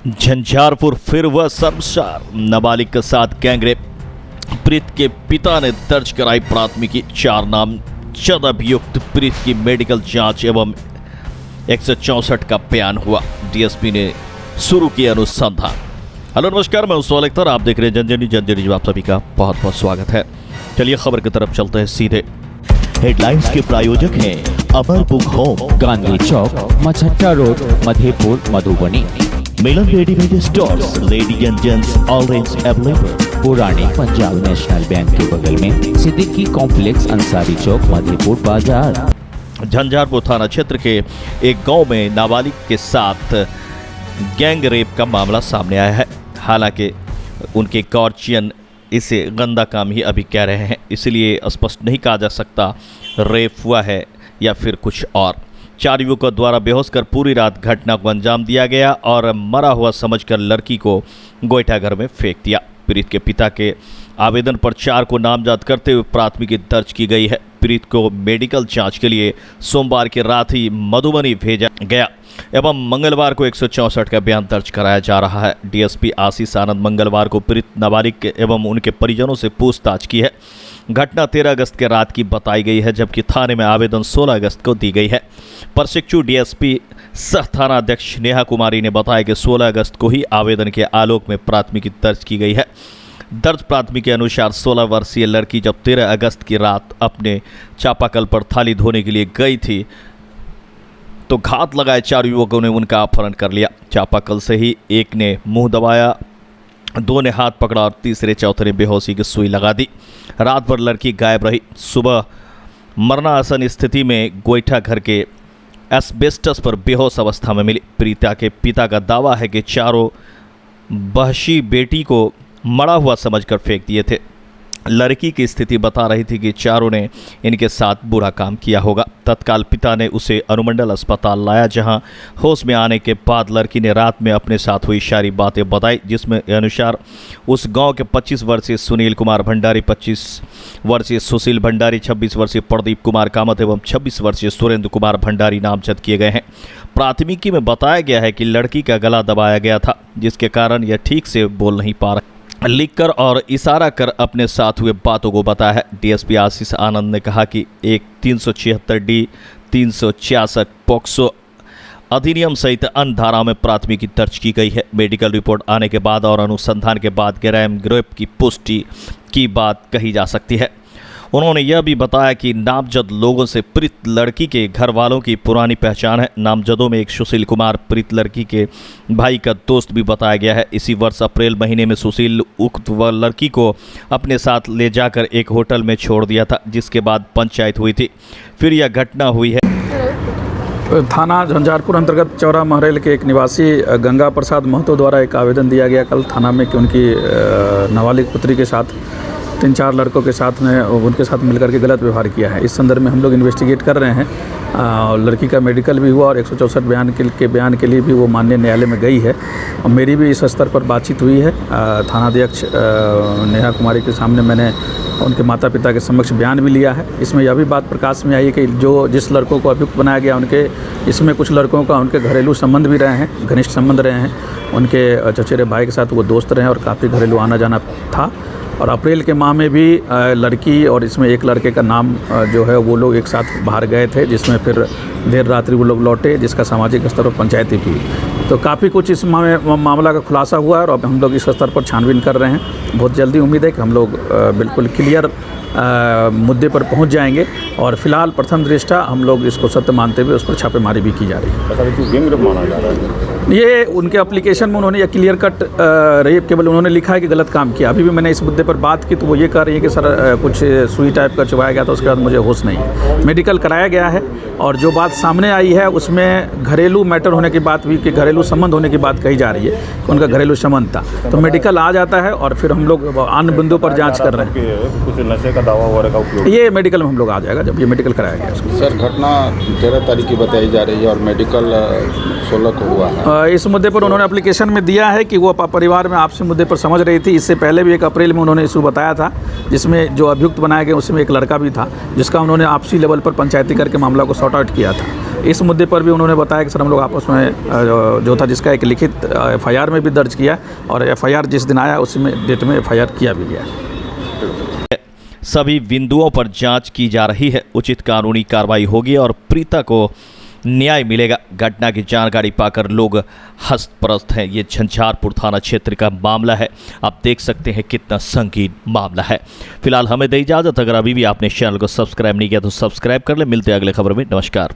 झंझारपुर फिर वह शर्मसार नाबालिग के साथ गैंगरेप। प्रीत के पिता ने दर्ज कराई प्राथमिकी। 4 नामजद अभियुक्त। प्रीत की मेडिकल जांच एवं 164 का बयान हुआ। डीएसपी ने शुरू किया अनुसंधान। हेलो नमस्कार, मैं उस अख्तर, आप देख रहे हैं जनजनी। आप सभी का बहुत बहुत स्वागत है। चलिए खबर की तरफ चलते हैं सीधे। हेडलाइंस के प्रायोजक हैं Amar book home, Gandhi Chowk, Machhatta road, Madhepur, Madhubani. Milan readymade stores, lady and gents all range available. पुरानी पंजाब नेशनल बैंक के बगल में सिद्दीकी कॉम्प्लेक्स, अंसारी चौक, मधेपुर बाजार। झंझारपुर थाना क्षेत्र के एक गांव में नाबालिग के साथ गैंग रेप का मामला सामने आया है। हालांकि उनके गार्जियन इसे गंदा काम ही अभी कह रहे हैं, इसलिए स्पष्ट नहीं कहा जा सकता रेप हुआ है या फिर कुछ और। 4 युवकों द्वारा बेहोश कर पूरी रात घटना को अंजाम दिया गया और मरा हुआ समझकर लड़की को गोईठा घर में फेंक दिया। प्रीत के पिता के आवेदन पर 4 को नामजद करते हुए प्राथमिकी दर्ज की गई है। प्रीत को मेडिकल जांच के लिए सोमवार की रात ही मधुबनी भेजा गया एवं मंगलवार को 164 का बयान दर्ज कराया जा रहा है। डीएसपी आशीष आनंद मंगलवार को पीड़ित नाबालिग एवं उनके परिजनों से पूछताछ की है। घटना 13 अगस्त के रात की बताई गई है, जबकि थाने में आवेदन 16 अगस्त को दी गई है। प्रशिक्षु डीएसपी सह थाना अध्यक्ष नेहा कुमारी ने बताया कि 16 अगस्त को ही आवेदन के आलोक में प्राथमिकी दर्ज की गई है। दर्ज प्राथमिकी के अनुसार 16 वर्षीय लड़की जब 13 अगस्त की रात अपने चापाकल पर थाली धोने के लिए गई थी तो घात लगाए 4 युवकों ने उनका अपहरण कर लिया। चापाकल से ही एक ने मुंह दबाया, 2 ने हाथ पकड़ा और तीसरे चौथे ने बेहोशी की सुई लगा दी। रात भर लड़की गायब रही। सुबह मरणासन स्थिति में गोईठा घर के एस्बेस्टस पर बेहोश अवस्था में मिली। प्रीता के पिता का दावा है कि चारों बहशी बेटी को मरा हुआ समझकर फेंक दिए थे। लड़की की स्थिति बता रही थी कि चारों ने इनके साथ बुरा काम किया होगा। तत्काल पिता ने उसे अनुमंडल अस्पताल लाया, जहां होश में आने के बाद लड़की ने रात में अपने साथ हुई सारी बातें बताई, जिसमें अनुसार उस गांव के 25 वर्षीय सुनील कुमार भंडारी, 25 वर्षीय सुशील भंडारी, 26 वर्षीय प्रदीप कुमार कामत एवं 26 वर्षीय सुरेंद्र कुमार भंडारी नामजद किए गए हैं। प्राथमिकी में बताया गया है कि लड़की का गला दबाया गया था, जिसके कारण यह ठीक से बोल नहीं पा रही। लिखकर और इशारा कर अपने साथ हुए बातों को बताया है। डीएसपी आशीष आनंद ने कहा कि एक 376 डी 366 पॉक्सो अधिनियम सहित अन्य धाराओं में प्राथमिकी दर्ज की गई है। मेडिकल रिपोर्ट आने के बाद और अनुसंधान के बाद गैंग रेप की पुष्टि की बात कही जा सकती है। उन्होंने यह भी बताया कि नामजद लोगों से पीड़ित लड़की के घर वालों की पुरानी पहचान है। नामजदों में एक सुशील कुमार पीड़ित लड़की के भाई का दोस्त भी बताया गया है। इसी वर्ष अप्रैल महीने में सुशील उक्त व लड़की को अपने साथ ले जाकर एक होटल में छोड़ दिया था, जिसके बाद पंचायत हुई थी। फिर यह घटना हुई है। थाना झंझारपुर अंतर्गत चौरा महरेल के एक निवासी गंगा प्रसाद महतो द्वारा एक आवेदन दिया गया कल थाना में कि उनकी नाबालिग पुत्री के साथ 3-4 लड़कों के साथ में उनके साथ मिलकर के गलत व्यवहार किया है। इस संदर्भ में हम लोग इन्वेस्टिगेट कर रहे हैं। लड़की का मेडिकल भी हुआ और 164 बयान के लिए भी वो माननीय न्यायालय में गई है। और मेरी भी इस स्तर पर बातचीत हुई है। थानाध्यक्ष नेहा कुमारी के सामने मैंने उनके माता पिता के समक्ष बयान भी लिया है। इसमें यह भी बात प्रकाश में आई है कि जिस लड़कों को अभियुक्त बनाया गया इसमें कुछ लड़कों का उनके घरेलू संबंध भी रहे हैं, घनिष्ठ संबंध रहे हैं। उनके चचेरे भाई के साथ वो दोस्त रहे और काफ़ी घरेलू आना जाना था। और अप्रैल के माह में भी लड़की और इसमें एक लड़के का नाम जो है वो लोग एक साथ बाहर गए थे, जिसमें फिर देर रात्रि वो लोग लौटे, जिसका सामाजिक स्तर पर पंचायती भी। तो काफ़ी कुछ इस मामला का खुलासा हुआ है और अब हम लोग इस स्तर पर छानबीन कर रहे हैं। बहुत जल्दी उम्मीद है कि हम लोग बिल्कुल क्लियर मुद्दे पर पहुंच जाएंगे। और फिलहाल प्रथम दृष्टया हम लोग इसको सत्य मानते हुए उस पर छापेमारी भी की जा रही है। ये उनके एप्लीकेशन में उन्होंने यह क्लियर कट रेप केवल उन्होंने लिखा है कि गलत काम किया। अभी भी मैंने इस मुद्दे पर बात की तो वो ये कह रही है कि सर कुछ सुई टाइप का चुभाया गया था, उसके बाद मुझे होश नहीं है। मेडिकल कराया गया है और जो बात सामने आई है उसमें घरेलू मैटर होने की बात भी, कि घरेलू संबंध होने की बात कही जा रही है कि उनका घरेलू संबंध था। तो मेडिकल आ जाता है और फिर हम लोग अन्य बिंदुओं पर जाँच कर रहे हैं। कुछ नशे का दावा वगैरह का उपयोग ये मेडिकल में हम लोग आ जाएगा जब ये मेडिकल कराया गया। सर घटना 13 तारीख की बताई जा रही है और मेडिकल 16 को हुआ है। इस मुद्दे पर उन्होंने एप्लीकेशन में दिया है कि वो परिवार में आपसी मुद्दे पर समझ रही थी। इससे पहले भी 1 अप्रैल में उन्होंने इशू बताया था, जिसमें जो अभियुक्त बनाए गए उसमें एक लड़का भी था, जिसका उन्होंने आपसी लेवल पर पंचायती करके मामला को सॉर्ट आउट किया था। इस मुद्दे पर भी उन्होंने बताया कि सर हम लोग आपस में जो था, जिसका एक लिखित FIR में भी दर्ज किया और FIR जिस दिन आया उसी में डेट में FIR किया भी गया। सभी बिंदुओं पर जांच की जा रही है, उचित कानूनी कार्रवाई होगी और प्रीता को न्याय मिलेगा। घटना की जानकारी पाकर लोग हस्तप्रस्त हैं। ये झंझारपुर थाना क्षेत्र का मामला है। आप देख सकते हैं कितना संगीन मामला है। फिलहाल हमें दे इजाजत। अगर अभी भी आपने चैनल को सब्सक्राइब नहीं किया तो सब्सक्राइब कर ले। मिलते हैं अगले खबर में। नमस्कार।